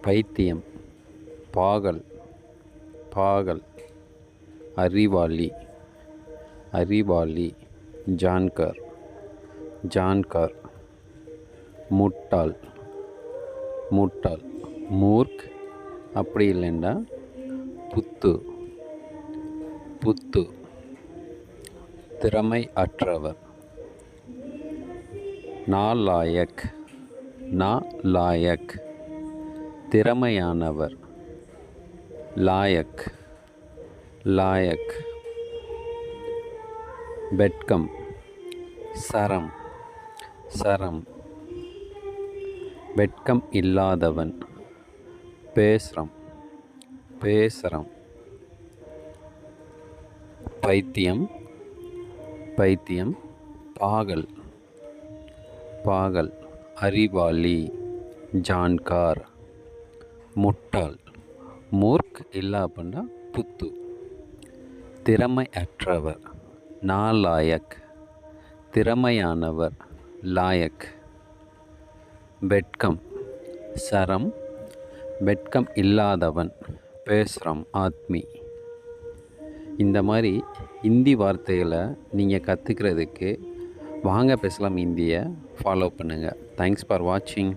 பைத்தியம், பாகல், பாகல், அறிவாளி, அறிவாளி, ஜான்கர், ஜான்கர், முட்டாள், முட்டாள், மூர்க், அப்படி இல்லைண்டா புத்து, புத்து, திறமை அற்றவர், நாலாயக், நாலாயக், திறமையானவர், லாயக், லாயக், வெட்கம், சரம், சரம், வெட்கம் இல்லாதவன், பேசரம், பேசரம், பைத்தியம், பைத்தியம், பாகல், பாகல், அறிவாளி, ஜான்கார், முட்டாள், மூர்க் இல்லை அப்படின்னா புத்து, திறமை அற்றவர், நாலாயக், திறமையானவர், லாயக், வெட்கம், சரம், வெட்கம் இல்லாதவன், பேசரம், ஆத்மி. இந்த மாதிரி ஹிந்தி வார்த்தைகளை நீங்கள் கற்றுக்கிறதுக்கு வாங்க பேசலாம் ஹிந்தியை ஃபாலோ பண்ணுங்கள். தேங்க்ஸ் ஃபார் வாட்சிங்.